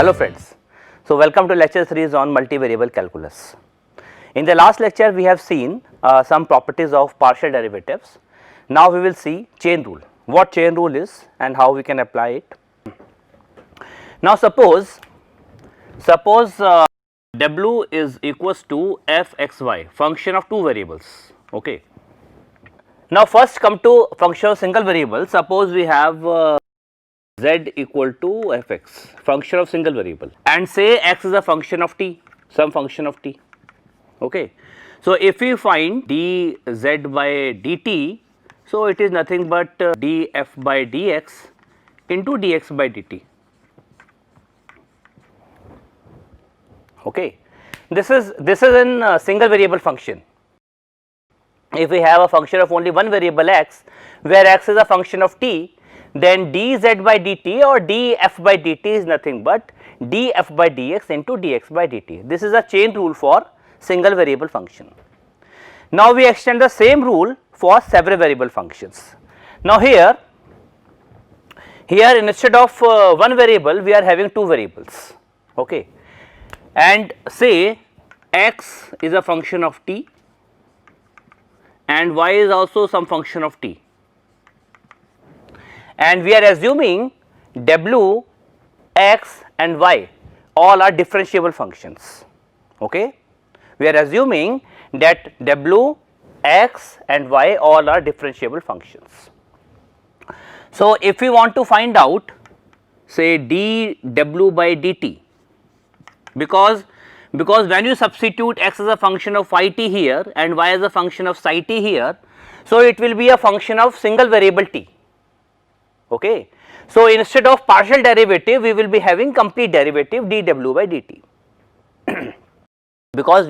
Hello friends, so welcome to lecture series on multivariable calculus. In the last lecture we have seen some properties of partial derivatives. Now we will see chain rule, what chain rule is and how we can apply it. Now suppose w is equals to fxy, function of two variables. Okay. Now first come to function of single variable. Suppose we have z equal to fx, function of single variable, and say x is a function of t, some function of t. Okay. So if we find dz by dt, so it is nothing but df by dx into dx by dt. Okay. This is in single variable function. If we have a function of only one variable x, where x is a function of t, then dz by dt or df by dt is nothing but df by dx into dx by dt. This is a chain rule for single variable function. Now we extend the same rule for several variable functions. Now here instead of one variable we are having two variables. Okay. And say x is a function of t and y is also some function of t, and we are assuming w, x and y all are differentiable functions. Okay. We are assuming that w, x and y all are differentiable functions. So if we want to find out say dw by dt, because when you substitute x as a function of phi t here and y as a function of psi t here, so it will be a function of single variable t. Okay. So instead of partial derivative we will be having complete derivative dw by dt because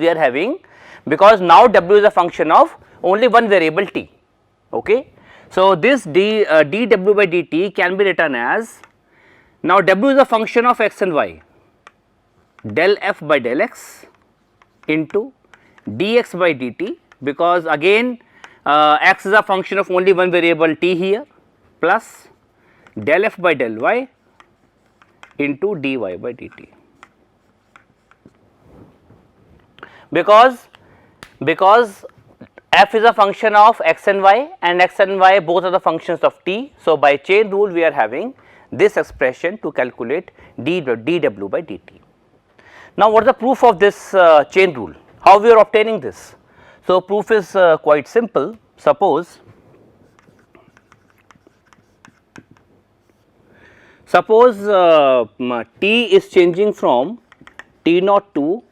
now w is a function of only one variable t. Okay. So this dw by dt can be written as, now w is a function of x and y, del f by del x into dx by dt, because again x is a function of only one variable t here, plus del f by del y into dy by dt. Because f is a function of x and y both are the functions of t. So by chain rule we are having this expression to calculate dw by dt. Now what is the proof of this chain rule? How we are obtaining this? So proof is quite simple. Suppose t is changing from t naught to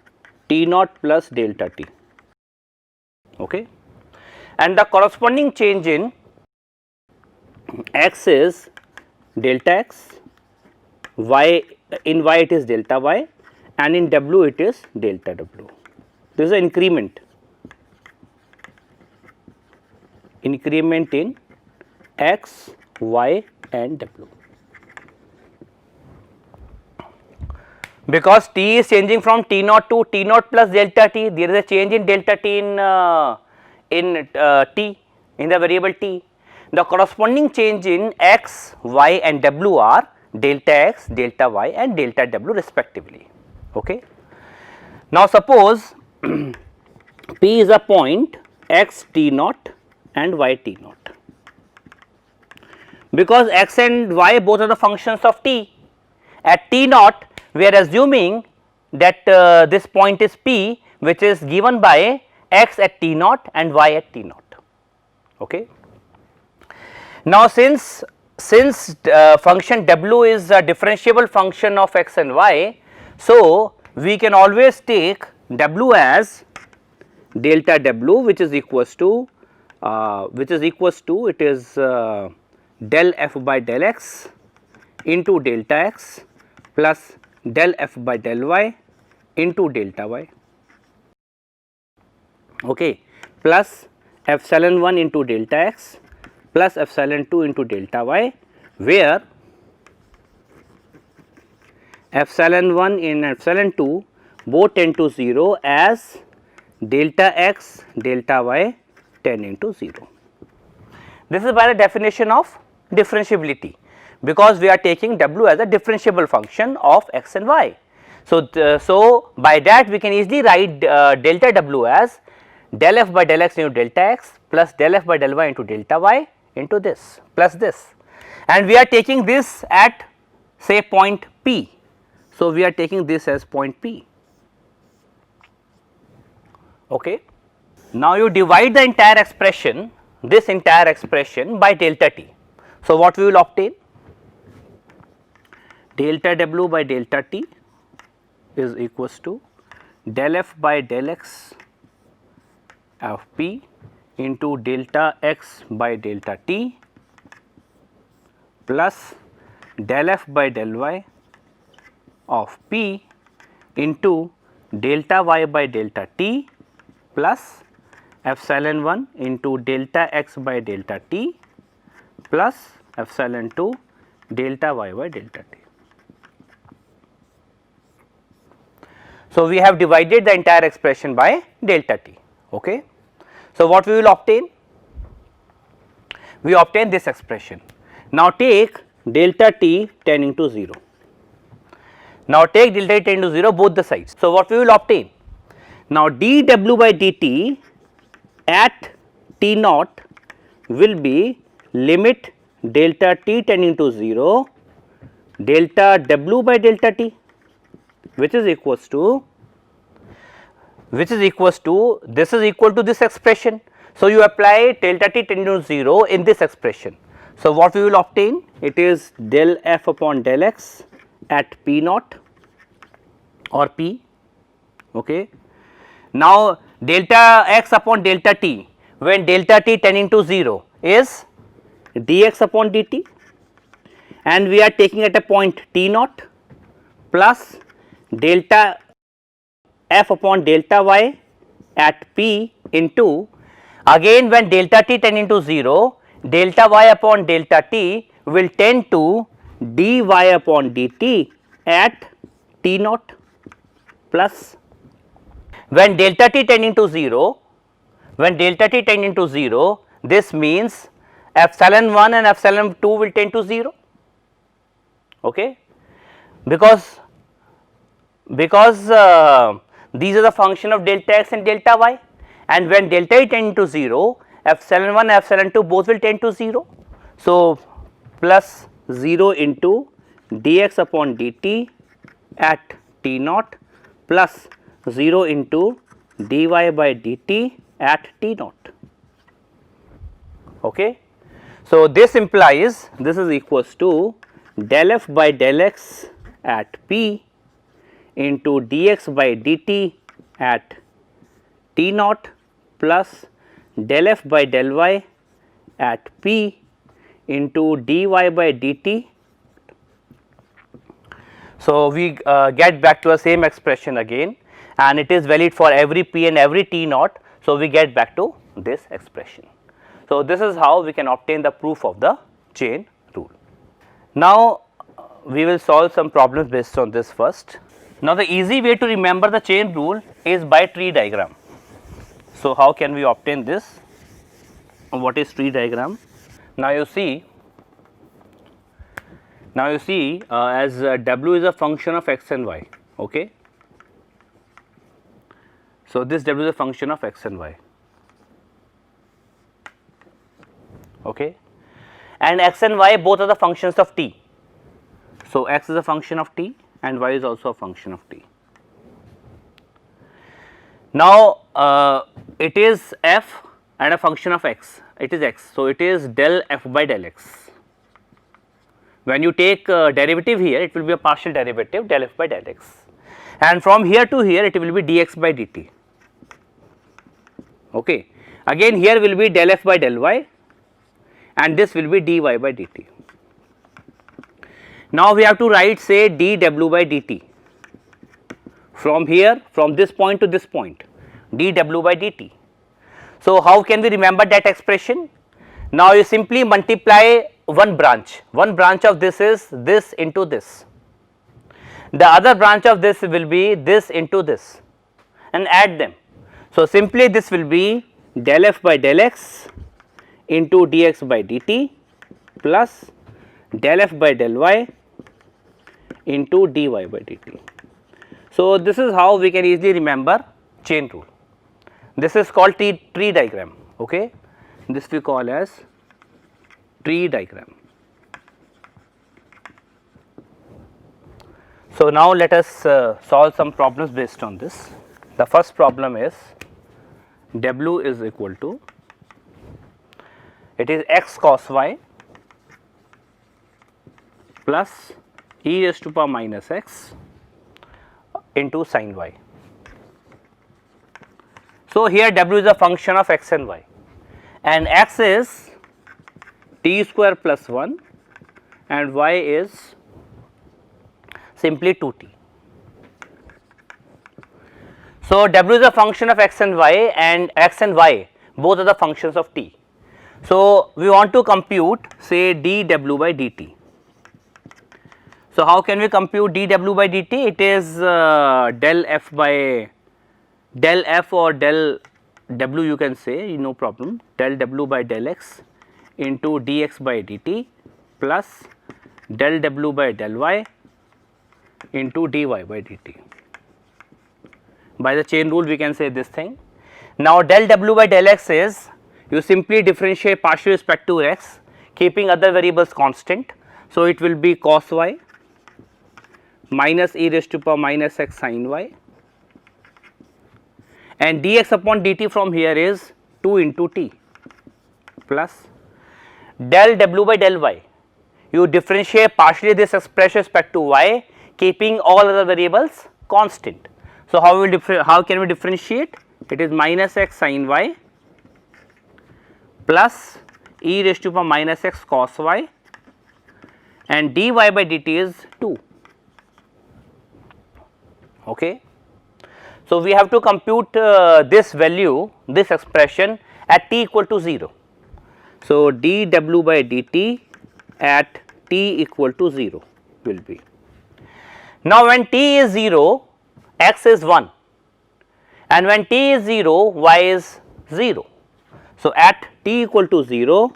t naught plus delta t. Okay. And the corresponding change in x is delta x, y in y it is delta y, and in w it is delta w. This is an increment in x, y and w. Because t is changing from t naught to t naught plus delta t, there is a change in delta t in the variable t. The corresponding change in x, y and w are delta x, delta y and delta w respectively. Okay. Now suppose P is a point x t naught and y t naught. Because x and y both are the functions of t, at t naught we are assuming that this point is P, which is given by x at t naught and y at t naught. Okay. Now since function w is a differentiable function of x and y, so we can always take w as delta w, which is equals to it is del f by del x into delta x plus del f by del y into delta y. Okay. Plus epsilon 1 into delta x plus epsilon 2 into delta y, where epsilon 1 and epsilon 2 both tend to 0 as delta x delta y tend into 0. This is by the definition of differentiability, because we are taking w as a differentiable function of x and y. So by that we can easily write delta w as del f by del x into delta x plus del f by del y into delta y into this plus this, and we are taking this at say point P. So we are taking this as point P. Okay. Now you divide the entire expression, this entire expression, by delta t. So what we will obtain? Delta w by delta t is equals to del f by del x of p into delta x by delta t plus del f by del y of p into delta y by delta t plus epsilon 1 into delta x by delta t plus epsilon 2 delta y by delta t. So we have divided the entire expression by delta t. Okay. So what we will obtain? We obtain this expression. Now take delta t tending to 0. Now take delta t tending to 0 both the sides. So what we will obtain? Now dw by dt at t naught will be limit delta t tending to 0 delta w by delta t, which is equals to this is equal to this expression. So you apply delta t tending to 0 in this expression. So what we will obtain? It is del f upon del x at p naught or p. Okay. Now delta x upon delta t, when delta t tending to 0 is dx upon dt, and we are taking at a point t naught plus delta f upon delta y at p into, again when delta t tending to 0, delta y upon delta t will tend to dy upon dt at t naught plus, when delta t tending to 0, this means epsilon 1 and epsilon 2 will tend to 0. Okay. Because these are the function of delta x and delta y, and when delta t tend to 0, epsilon 1 and epsilon 2 both will tend to 0. So plus 0 into dx upon dt at t naught plus 0 into dy by dt at t naught. Okay. So this implies this is equals to del f by del x at p into dx by dt at t naught plus del f by del y at p into dy by dt. So we get back to the same expression again, and it is valid for every p and every t naught. So we get back to this expression. So this is how we can obtain the proof of the chain rule. Now we will solve some problems based on this first. Now the easy way to remember the chain rule is by tree diagram. So how can we obtain this? What is tree diagram? Now you see as w is a function of x and y. Okay. So this w is a function of x and y. Okay. And x and y both are the functions of t. So x is a function of t and y is also a function of t. Now it is f and a function of x, it is x. So it is del f by del x. When you take derivative here, it will be a partial derivative del f by del x, and from here to here it will be dx by dt. Okay. Again here will be del f by del y, and this will be dy by dt. Now we have to write say dw by dt from here, from this point to this point, dw by dt. So how can we remember that expression? Now you simply multiply one branch of this is this into this, the other branch of this will be this into this, and add them. So simply this will be del f by del x into dx by dt plus del f by del y into dy by dt. So, this is how we can easily remember chain rule. This is called tree diagram. Okay, this we call as tree diagram. So, now let us solve some problems based on this. The first problem is W is equal to, it is x cos y plus e raised to power minus x into sin y. So, here W is a function of x and y, and x is t square plus 1 and y is simply 2t. So, W is a function of x and y both are the functions of t. So, we want to compute say dw by dt. So, how can we compute dw by dt? It is del f by del f or del w, you can say, no problem, del w by del x into dx by dt plus del w by del y into dy by dt. By the chain rule we can say this thing. Now, del w by del x is, you simply differentiate partial respect to x keeping other variables constant. So, it will be cos y minus e raised to power minus x sin y, and dx upon dt from here is 2 into t plus del w by del y. You differentiate partially this expression with respect to y keeping all other variables constant. So, how can we differentiate? It is minus x sin y plus e raised to power minus x cos y, and dy by dt is 2. Okay. So, we have to compute this value, this expression at t equal to 0. So, dw by dt at t equal to 0 will be. Now, when t is 0, x is 1, and when t is 0, y is 0. So, at t equal to 0,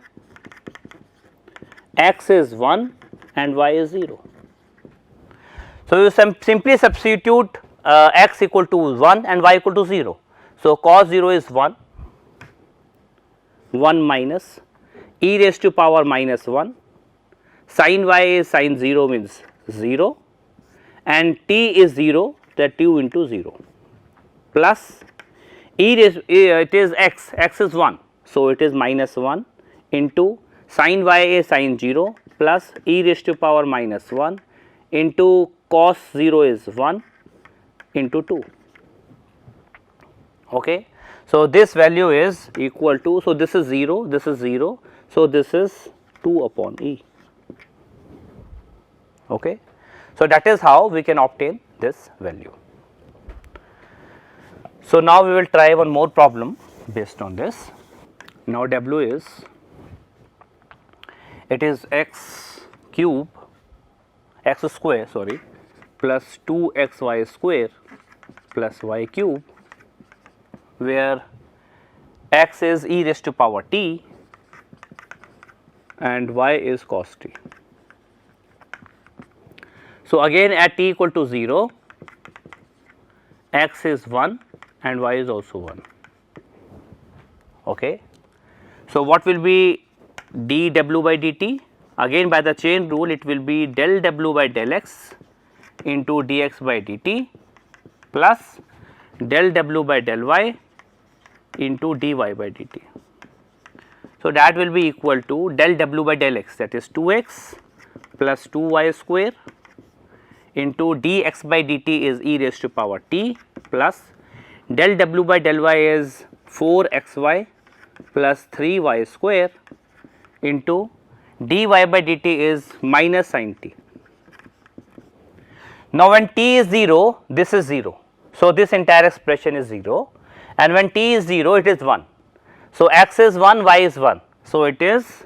x is 1 and y is 0. So, you simply substitute x equal to 1 and y equal to 0. So, cos 0 is 1, 1 minus e raised to power minus 1, sin y is sin 0 means 0, and t is 0, that 2 into 0 plus e raised, it is x is 1. So, it is minus 1 into sin y is sin 0 plus e raised to power minus 1 into cos 0 is 1 into 2. Okay. So, this value is equal to, so this is 0, this is 0. So, this is 2 upon e. Okay. So, that is how we can obtain this value. So, now we will try one more problem based on this. Now, W is, it is x cube, x square sorry, plus 2xy square plus y cube, where x is e raised to power t and y is cos t. So, again at t equal to 0, x is 1 and y is also 1. Okay. So, what will be dw by dt? Again by the chain rule, it will be del w by del x into dx by dt plus del w by del y into dy by dt. So, that will be equal to del w by del x, that is 2x plus 2y square into dx by dt is e raised to power t plus del w by del y is 4xy plus 3y square into dy by dt is minus sin t. Now, when t is 0, this is 0. So, this entire expression is 0, and when t is 0, it is 1. So, x is 1, y is 1. So, it is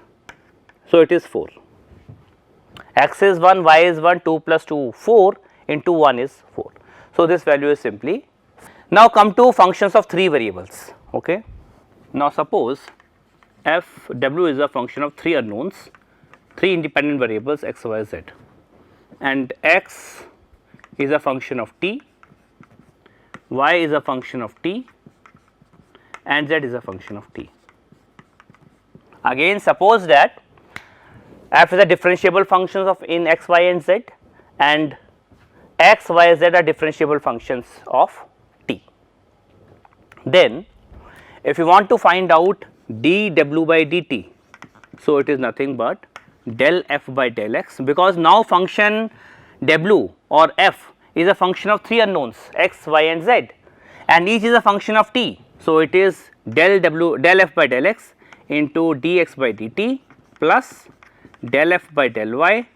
4. X is 1, y is 1, 2 plus 2 4 into 1 is 4. So, this value is simply. Now, come to functions of 3 variables. Okay. Now, suppose f w is a function of 3 unknowns 3 independent variables x, y, z, and x is a function of t, y is a function of t, and z is a function of t. Again, suppose that f is the differentiable functions of in x, y, and z, and x, y, z are differentiable functions of t. Then if you want to find out dw by dt, so it is nothing but del f by del x, because now function w or f is a function of 3 unknowns x, y, and z, and each is a function of t. So it is del f by del x into dx by dt plus del f by del y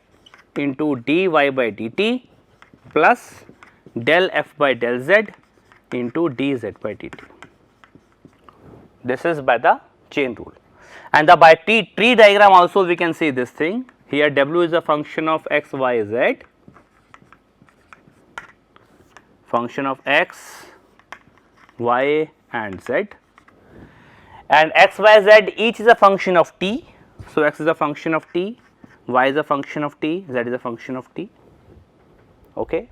into dy by dt plus del f by del z into dz by dt. This is by the chain rule, and the by tree diagram also we can see this thing. Here w is a function of x, y, z, function of x, y, and z, and x, y, z each is a function of t. So x is a function of t, y is a function of t, z is a function of t. Okay.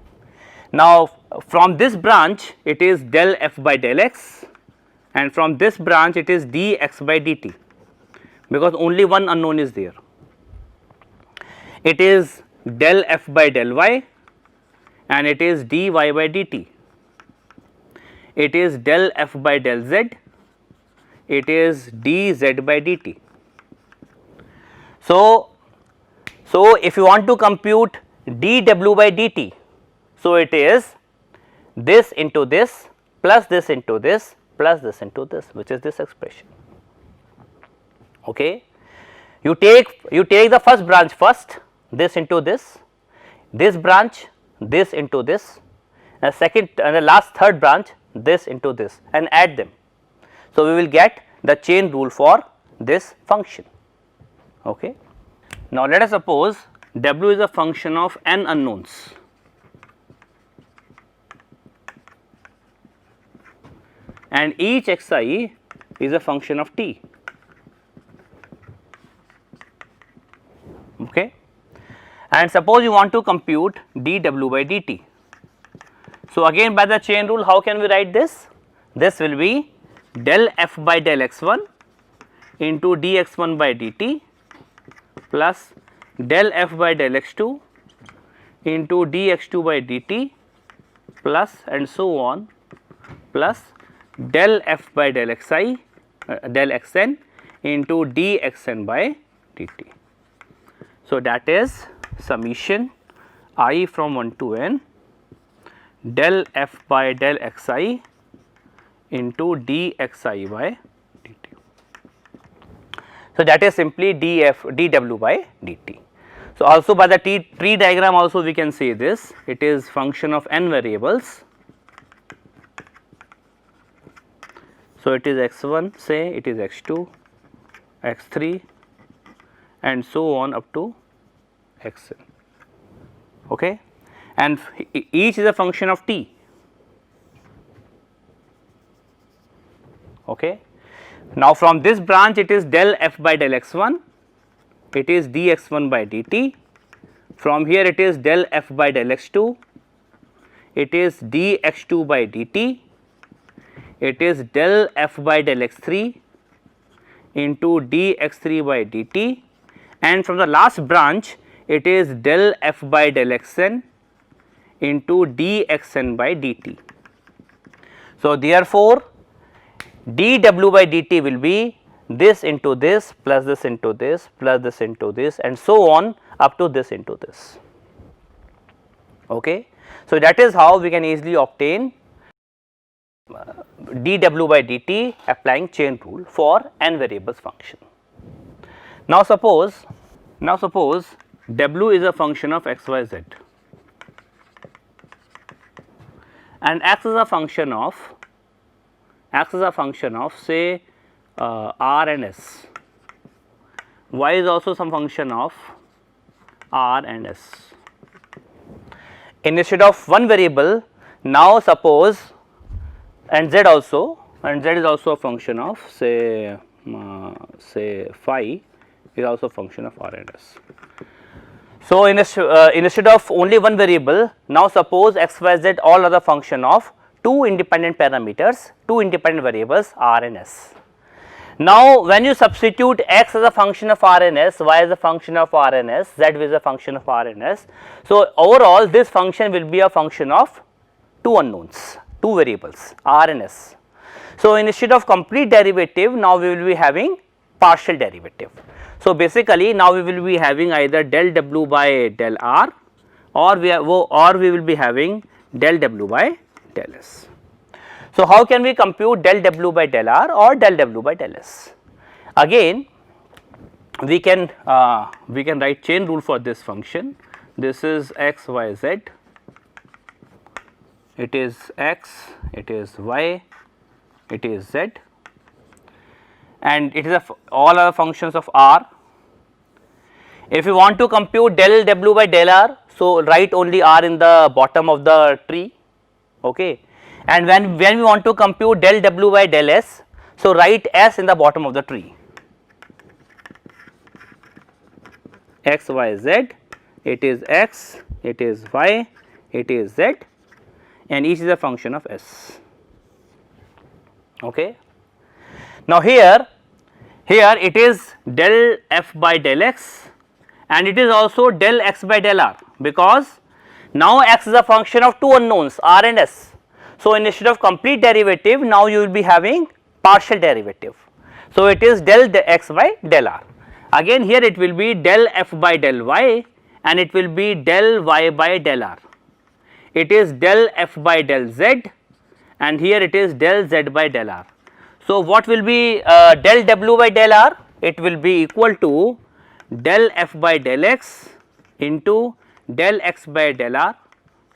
Now from this branch it is del f by del x, and from this branch it is dx by dt, because only one unknown is there. It is del f by del y, and it is dy by dt. It is del f by del z, it is dz by dt. So if you want to compute dw by dt, so it is this into this plus this into this plus this into this, which is this expression. Okay. You take the first branch first, this into this branch, this into this, and second and the last third branch, this into this, and add them. So we will get the chain rule for this function. Okay. Now let us suppose w is a function of n unknowns, and each xi is a function of t. Okay. And suppose you want to compute dw by dt. So again by the chain rule, how can we write this? This will be del f by del x1 into dx1 by dt plus del f by del x2 into dx2 by dt plus and so on plus del f by del xi del xn into dxn by dt. So that is summation I from 1 to n del f by del xi into dxi by dt. So that is simply dw by dt. So also by the tree diagram also we can say this, it is function of n variables. So it is x1, say it is x2, x3, and so on up to xn. Okay, and each is a function of t. Okay. Now from this branch it is del f by del x1, it is dx1 by dt. From here it is del f by del x2, it is dx2 by dt. It is del f by del x3 into dx3 by dt, and from the last branch it is del f by del xn into dxn by dt. So therefore dw by dt will be this into this plus this into this plus this into this and so on up to this into this. Okay. So that is how we can easily obtain dw by dt applying chain rule for n variables function. Now suppose w is a function of x, y, z, and x is a function of say r and s, y is also some function of r and s. Instead of one variable, now suppose and z also, and z is also a function of say phi is also a function of R and S. So, instead of only one variable, now suppose x, y, z all are the function of two independent parameters, two independent variables R and S. Now, when you substitute x as a function of R and S, y as a function of R and S, z is a function of R and S. So, overall this function will be a function of two unknowns, two variables R and S. So, instead of complete derivative, now we will be having partial derivative. So, basically now we will be having either del w by del r, or we will be having del w by del s. So, how can we compute del w by del r or del w by del s? Again we can write chain rule for this function. This is x, y, z, it is x, it is y, it is z, and it is all are functions of r. If you want to compute del w by del r, so write only r in the bottom of the tree, okay. And when we want to compute del w by del s, so write s in the bottom of the tree, x, y, z, it is x, it is y, it is z, and each is a function of s, okay. Now, here it is del f by del x, and it is also del x by del r, because now x is a function of two unknowns r and s. So, instead of complete derivative, now you will be having partial derivative. So, it is del x by del r. Again here it will be del f by del y, and it will be del y by del r. It is del f by del z, and here it is del z by del r. So, what will be del w by del r? It will be equal to del f by del x into del x by del r.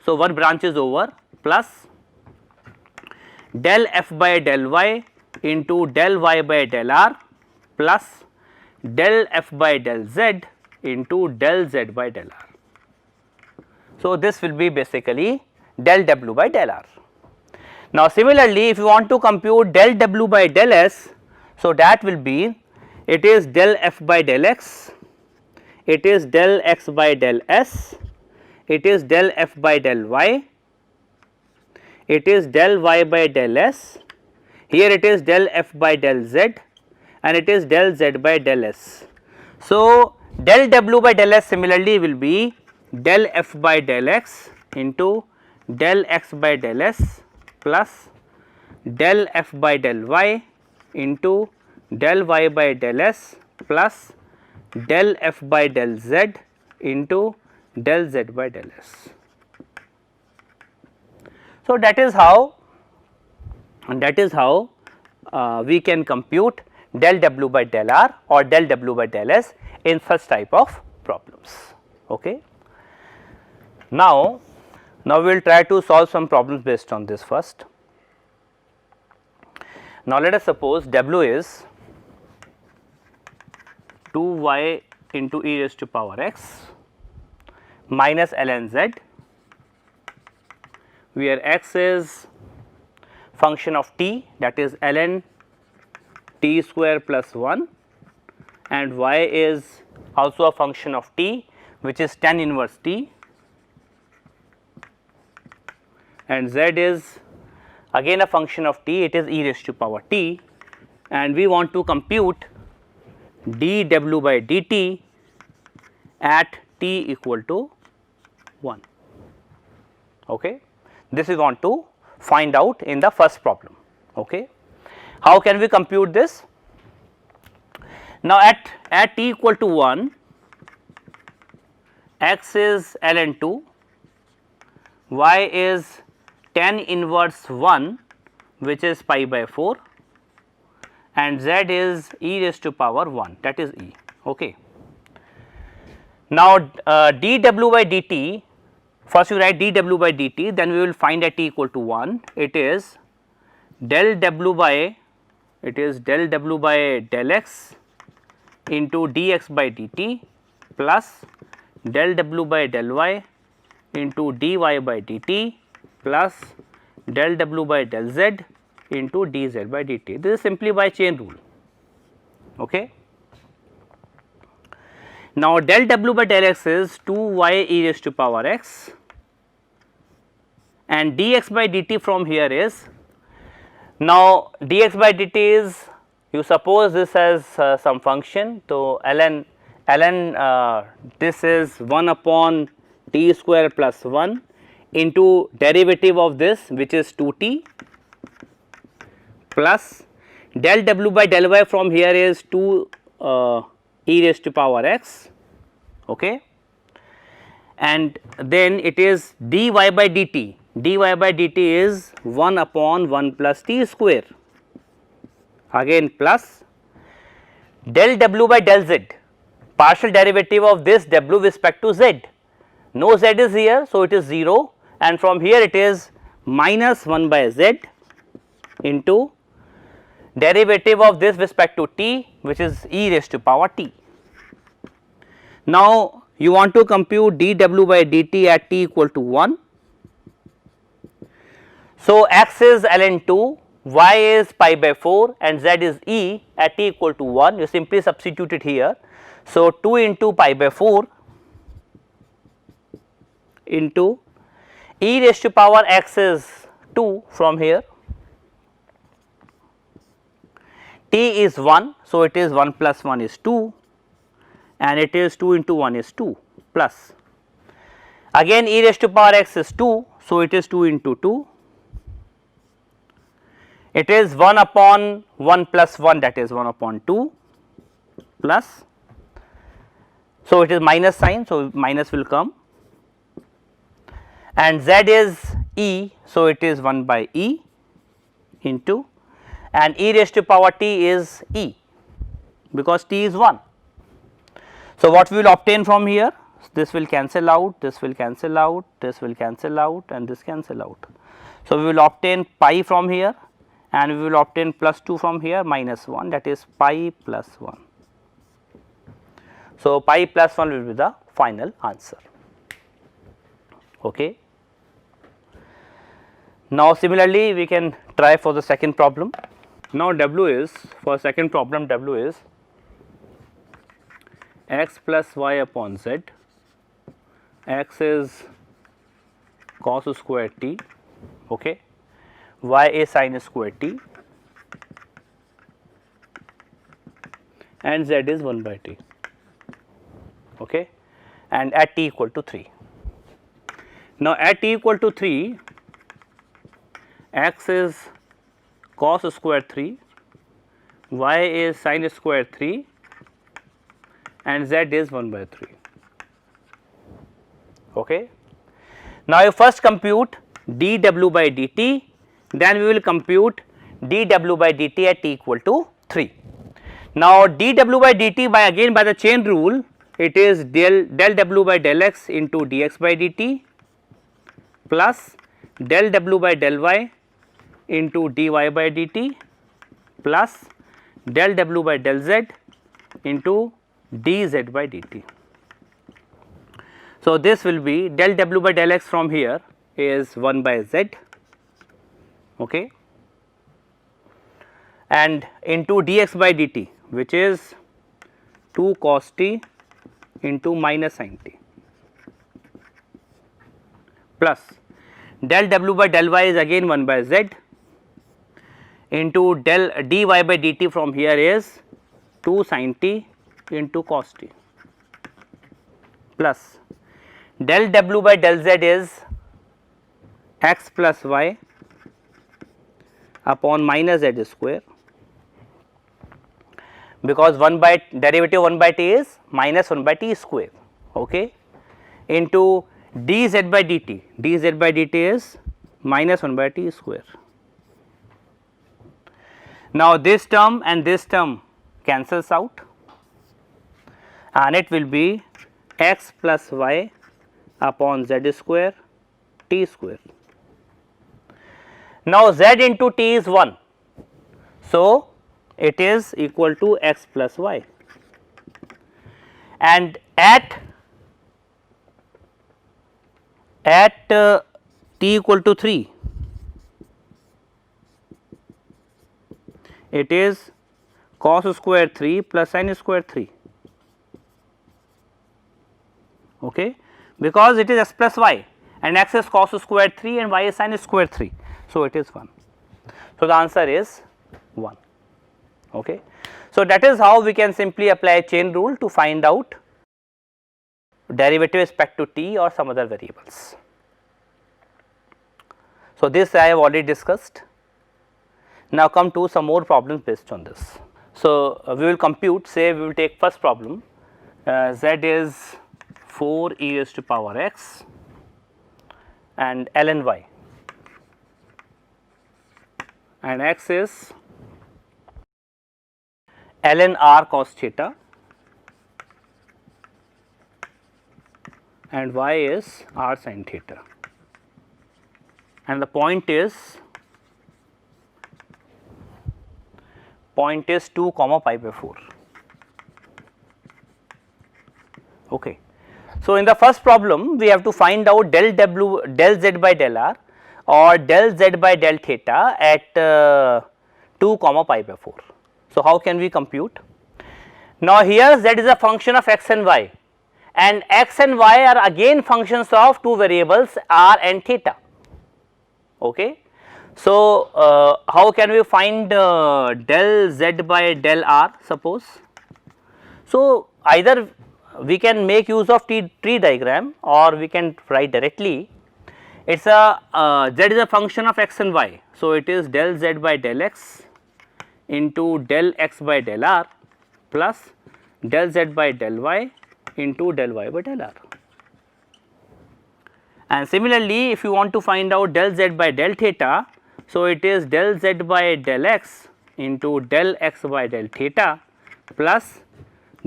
So, one branch is over, plus del f by del y into del y by del r, plus del f by del z into del z by del r. So, this will be basically del w by del r. Now, similarly, if you want to compute del w by del s, so that will be, it is del f by del x, it is del x by del s, it is del f by del y, it is del y by del s, here it is del f by del z, and it is del z by del s. So, del w by del s similarly will be del f by del x into del x by del s plus del f by del y into del y by del s plus del f by del z into del z by del s. So, that is how we can compute del w by del r or del w by del s in such type of problems. Okay. Now, we will try to solve some problems based on this first. Now, let us suppose w is 2y into e raised to power x minus ln z, where x is function of t, that is ln t square plus 1, and y is also a function of t, which is tan inverse t, and z is again a function of t, it is e raised to power t, and we want to compute dw by dt at t equal to 1. Okay. This we want to find out in the first problem. Okay. How can we compute this? Now, at t equal to 1, x is ln 2, y is tan inverse 1, which is pi by 4, and z is e raised to power 1, that is e. Okay. Now, dw by dt, first you write dw by dt, then we will find at t equal to 1, it is del w by del x into dx by dt plus del w by del y into dy by dt plus del w by del z into dz by dt. This is simply by chain rule. Okay. Now, del w by del x is 2y e raised to power x, and dx by dt from here is, now dx by dt is, you suppose this as some function. So, ln this is 1 upon t square plus 1 into derivative of this, which is 2t, plus del w by del y from here is 2 e raised to power x, okay, and then it is dy by dt. Dy by dt is 1 upon 1 plus t square, again plus del w by del z, partial derivative of this w with respect to z. No z is here, so it is 0, and from here it is minus 1 by z into derivative of this with respect to t, which is e raised to power t. Now, you want to compute dw by dt at t equal to 1. So, x is ln 2, y is pi by 4 and z is e at t equal to 1, you simply substitute it here. So, 2 into pi by 4 into e raised to power x is 2 from here, t is 1. So, it is 1 plus 1 is 2, and it is 2 into 1 is 2 plus, again e raised to power x is 2. So, it is 2 into 2, it is 1 upon 1 plus 1, that is 1 upon 2 plus, so it is minus sign. So, minus will come, and z is e. So, it is 1 by e into, and e raised to power t is e, because t is 1. So, what we will obtain from here, this will cancel out, this will cancel out, this will cancel out, and this cancel out. So, we will obtain pi from here, and we will obtain plus 2 from here, minus 1, that is pi plus 1. So, pi plus 1 will be the final answer. Okay. Now, similarly, we can try for the second problem. Now, w is, for second problem, w is x plus y upon z, x is cos square t, okay, y is sin square t, and z is 1 by t, okay, and at t equal to 3. Now, at t equal to 3, x is cos square 3, y is sin square 3, and z is 1 by 3. Okay. Now, you first compute dw by dt, then we will compute dw by dt at t equal to 3. Now, dw by dt by again by the chain rule, it is del w by del x into dx by dt plus del w by del y into dy by dt plus del w by del z into dz by dt. So, this will be del w by del x from here is 1 by z, okay, and into dx by dt, which is 2 cos t into minus sin t, plus del w by del y is again 1 by z into del dy by dt from here is 2 sin t into cos t, plus del w by del z is x plus y upon minus z square, because 1 by derivative 1 by t is minus 1 by t square, okay, into dz by dt, dz by dt is minus 1 by t square. Now, this term and this term cancels out, and it will be x plus y upon z square t square. Now, z into t is 1, so it is equal to x plus y, and at t equal to 3, it is cos square 3 plus sin square 3. okay, because it is x plus y and x is cos square 3 and y is sin square 3. So, it is 1. So, the answer is 1. Okay. So, that is how we can simply apply chain rule to find out derivative with respect to t or some other variables. So, this I have already discussed. Now, come to some more problems based on this. So, we will compute, say we will take first problem, z is 4 e raised to power x and ln y, and x is ln r cos theta and y is r sin theta, and the point is 2 comma pi by 4. Okay. So, in the first problem we have to find out del w del z by del r or del z by del theta at 2 comma pi by 4. So, how can we compute? Now, here z is a function of x and y, and x and y are again functions of two variables r and theta. Okay. So, how can we find del z by del r suppose? So, either we can make use of tree diagram or we can write directly. It is a z is a function of x and y. So, it is del z by del x into del x by del r plus del z by del y into del y by del r. And similarly, if you want to find out del z by del theta, so it is del z by del x into del x by del theta plus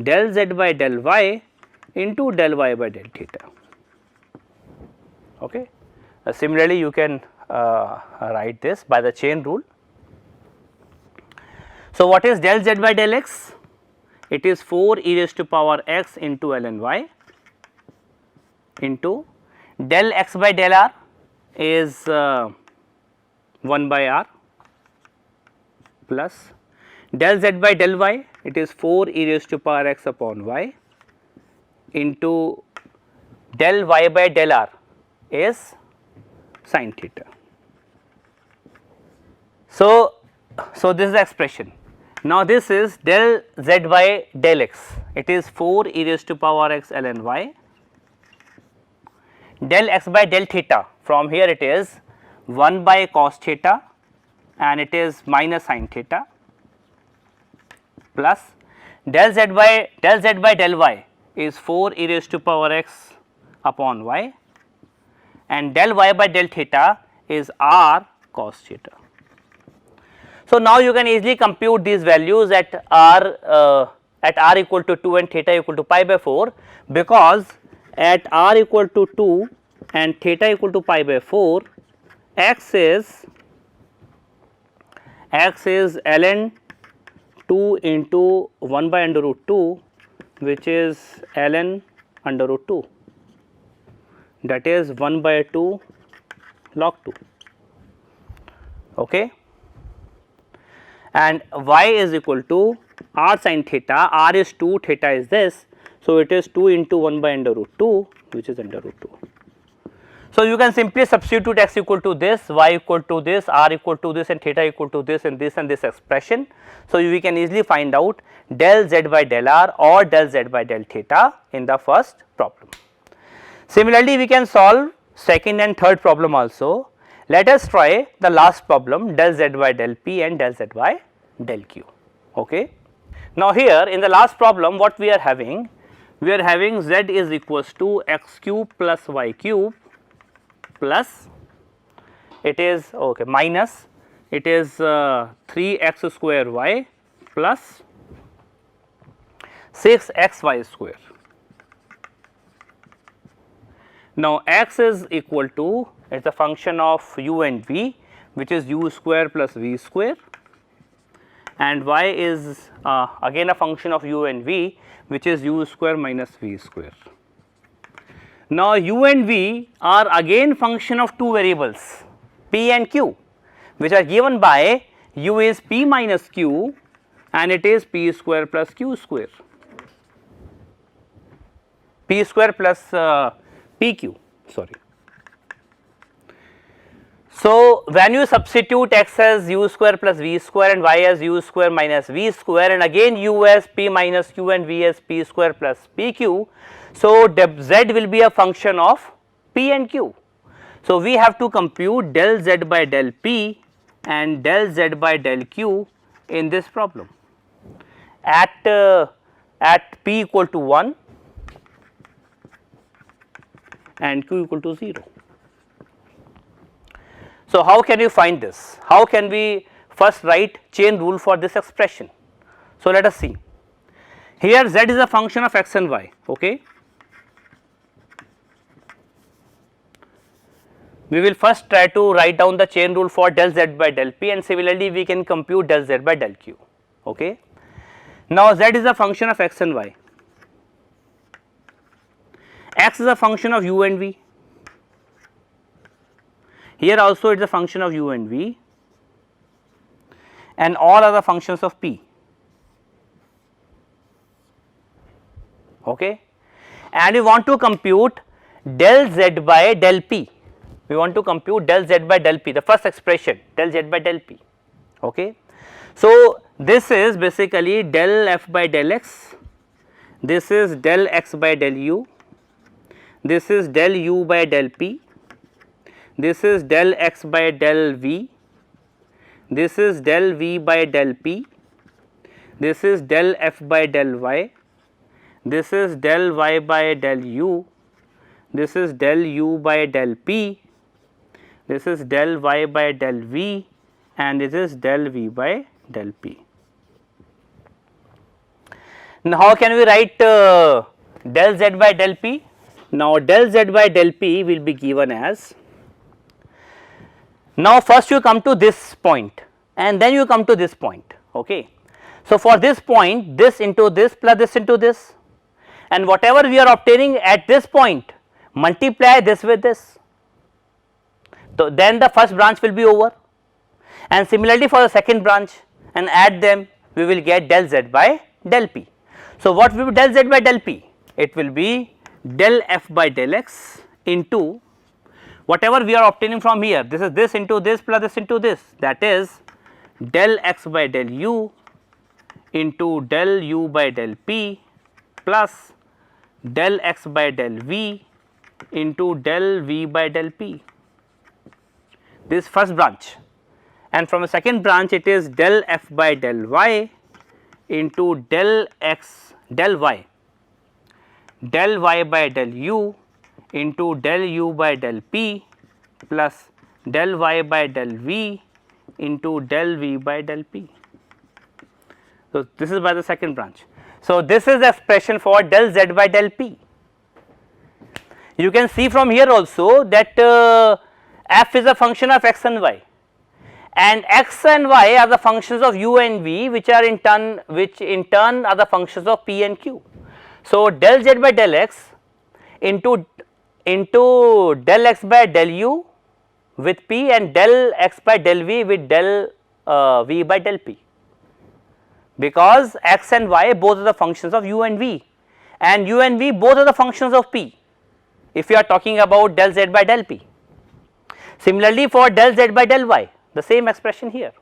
del z by del y into del y by del theta. Okay. Similarly, you can write this by the chain rule. So, what is del z by del x? It is 4 e raised to power x into ln y into del x by del r is 1 by r plus del z by del y, it is 4 e raised to power x upon y into del y by del r is sin theta. So, this is the expression. Now, this is del z by del x, it is 4 e raised to power x ln y, del x by del theta, from here it is 1 by cos theta and it is minus sin theta plus del z by del y is 4 e raised to power x upon y and del y by del theta is r cos theta. So, now you can easily compute these values at r equal to 2 and theta equal to pi by 4, because at r equal to 2 and theta equal to pi by 4, x is ln 2 into 1 by under root 2, which is ln under root 2, that is 1 by 2 log 2. Okay. And y is equal to r sin theta, r is 2, theta is this. So, it is 2 into 1 by under root 2, which is under root 2. So, you can simply substitute x equal to this, y equal to this, r equal to this and theta equal to this in this and this expression. So, we can easily find out del z by del r or del z by del theta in the first problem. Similarly, we can solve second and third problem also. Let us try the last problem, del z by del p and del z by del q. Okay. Now, here in the last problem what we are having? We are having z is equals to x cube plus y cube plus it is okay minus it is 3x square y plus 6xy square. Now, x is equal to, it is a function of u and v, which is u square plus v square, and y is again a function of u and v, which is u square minus v square. Now, u and v are again function of two variables p and q, which are given by u is p minus q and it is p square plus q square. p square plus pq, sorry. So, when you substitute x as u square plus v square and y as u square minus v square and again u as p minus q and v as p square plus pq. So, z will be a function of p and q. So, we have to compute del z by del p and del z by del q in this problem at p equal to 1 and q equal to 0. So, how can you find this? How can we first write chain rule for this expression? So, let us see. Here z is a function of x and y, okay. We will first try to write down the chain rule for del z by del p and similarly we can compute del z by del q, okay. Now, z is a function of x and y, x is a function of u and v. Here also it is a function of u and v and all are the functions of p, okay. And we want to compute del z by del p, we want to compute del z by del p, the first expression del z by del p, okay. So, this is basically del f by del x, this is del x by del u, this is del u by del p, this is del x by del v, this is del v by del p, this is del f by del y, this is del y by del u, this is del u by del p, this is del y by del v and this is del v by del p. Now, how can we write del z by del p? Now, del z by del p will be given as, now first you come to this point and then you come to this point, okay. So, for this point this into this plus this into this and whatever we are obtaining at this point multiply this with this. So, then the first branch will be over and similarly for the second branch and add them we will get del z by del p. So, what will be del z by del p? It will be del f by del x into whatever we are obtaining from here, this is this into this plus this into this, that is del x by del u into del u by del p plus del x by del v into del v by del p, this first branch. And from the second branch it is del f by del y into del x del y, del y by del u into del u by del p plus del y by del v into del v by del p. So, this is by the second branch. So, this is the expression for del z by del p. You can see from here also that f is a function of x and y and x and y are the functions of u and v which in turn are the functions of p and q. So, del z by del x into del x by del u with p and del x by del v with del v by del p, because x and y both are the functions of u and v both are the functions of p if you are talking about del z by del p. Similarly, for del z by del y the same expression here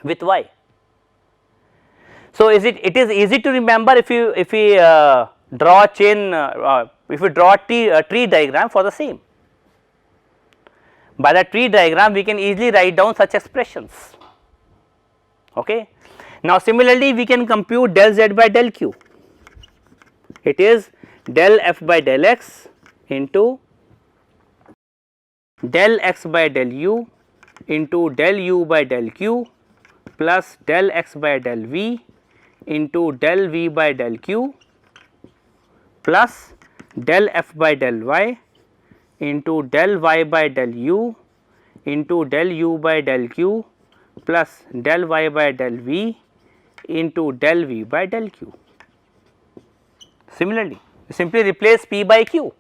with y. So, it is easy to remember if we draw a chain if we draw a tree diagram for the same. By the tree diagram we can easily write down such expressions, okay. Now, similarly we can compute del z by del q, it is del f by del x into del x by del u into del u by del q plus del x by del v into del v by del q plus del f by del y into del y by del u into del u by del q plus del y by del v into del v by del q. Similarly, simply replace p by q,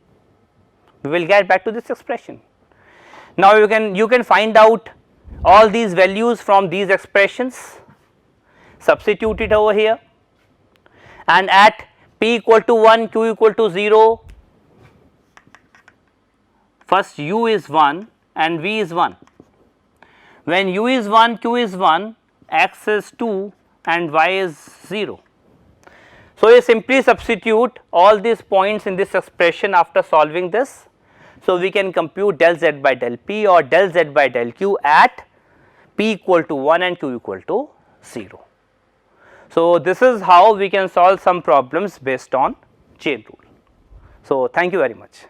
we will get back to this expression. Now, you can find out all these values from these expressions, substitute it over here and at P equal to 1, Q equal to 0, first U is 1 and V is 1. When U is 1, Q is 1, X is 2 and Y is 0. So, you simply substitute all these points in this expression after solving this. So, we can compute del z by del p or del z by del q at p equal to 1 and q equal to 0. So, this is how we can solve some problems based on chain rule. So, thank you very much.